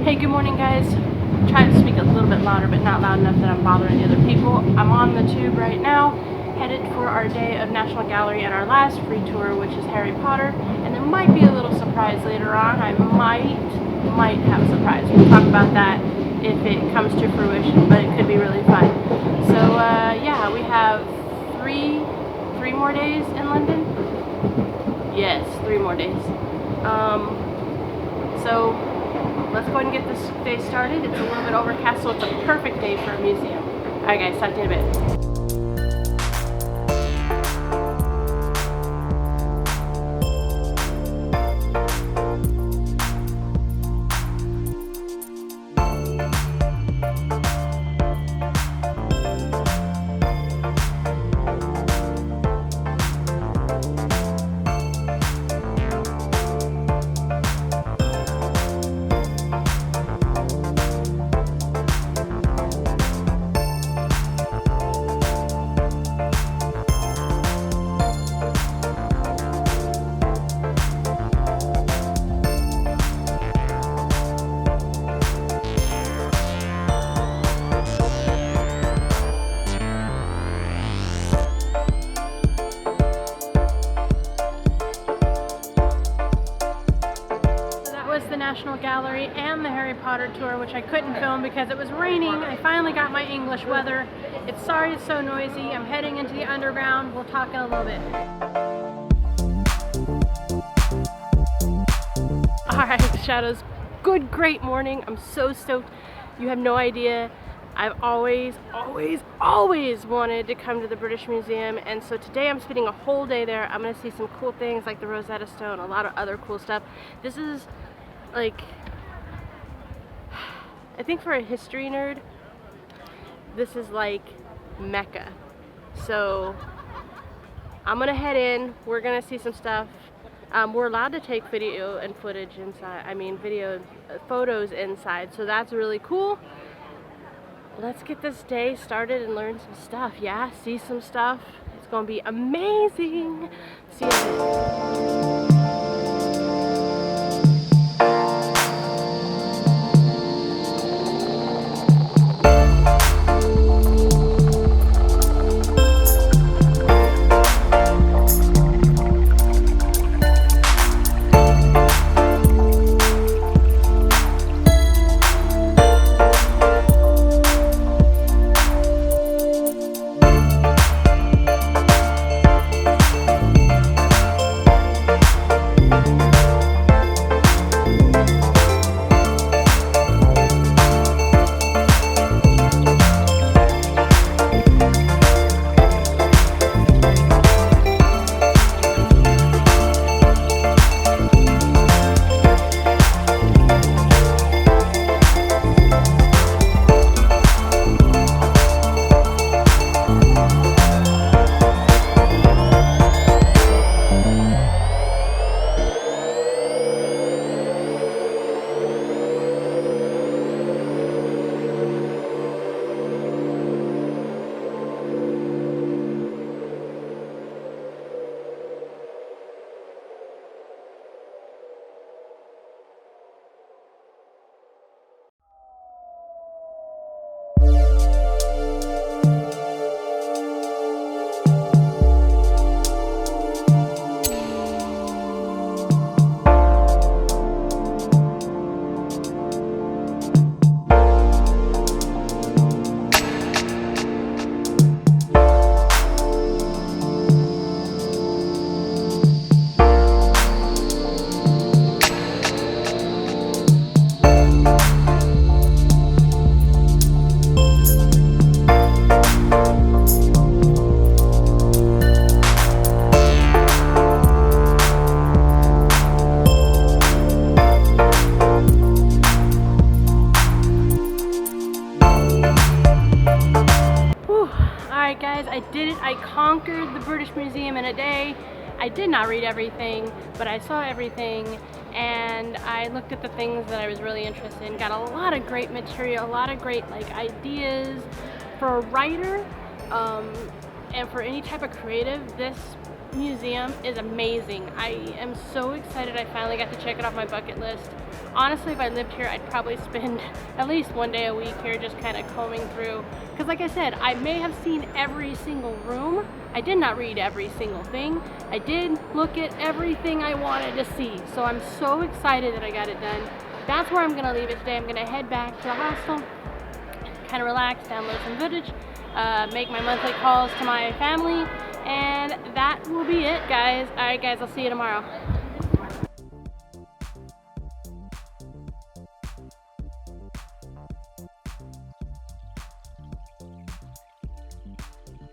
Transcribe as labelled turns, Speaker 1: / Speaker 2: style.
Speaker 1: Hey, good morning guys. Try to speak a little bit louder, but not loud enough that I'm bothering the other people. I'm on the tube right now, headed for our day of National Gallery and our last free tour, which is Harry Potter. And there might be a little surprise later on. I might have a surprise. We'll talk about that if it comes to fruition, but it could be really fun. So yeah, we have three more days in London. Yes, 3 more days. So let's go ahead and get this day started. It's a little bit overcast, so it's a perfect day for a museum. Alright guys, talk to you in a bit. The National Gallery and the Harry Potter tour, which I couldn't film because it was raining. I finally got my English weather. It's sorry it's so noisy. I'm heading into the underground. We'll talk in a little bit. Alright, Shadows. Good, great morning. I'm so stoked. You have no idea. I've always wanted to come to the British Museum, and so today I'm spending a whole day there. I'm going to see some cool things like the Rosetta Stone, a lot of other cool stuff. This is like, I think for a history nerd, this is like Mecca. So I'm gonna head in, we're gonna see some stuff. We're allowed to take video and footage inside, photos inside, so that's really cool. Let's get this day started and learn some stuff, yeah? See some stuff. It's gonna be amazing. See you. Guys, I did it. I conquered the British Museum in a day. I did not read everything, but I saw everything, and I looked at the things that I was really interested in. Got a lot of great material, a lot of great ideas for a writer, and for any type of creative. This museum is amazing. I am so excited I finally got to check it off my bucket list. Honestly, if I lived here, I'd probably spend at least one day a week here just kind of combing through. Because like I said, I may have seen every single room. I did not read every single thing. I did look at everything I wanted to see. So I'm so excited that I got it done. That's where I'm gonna leave it today. I'm gonna head back to the hostel, kind of relax, download some footage, make my monthly calls to my family, and that will be it, guys. All right, guys, I'll see you tomorrow.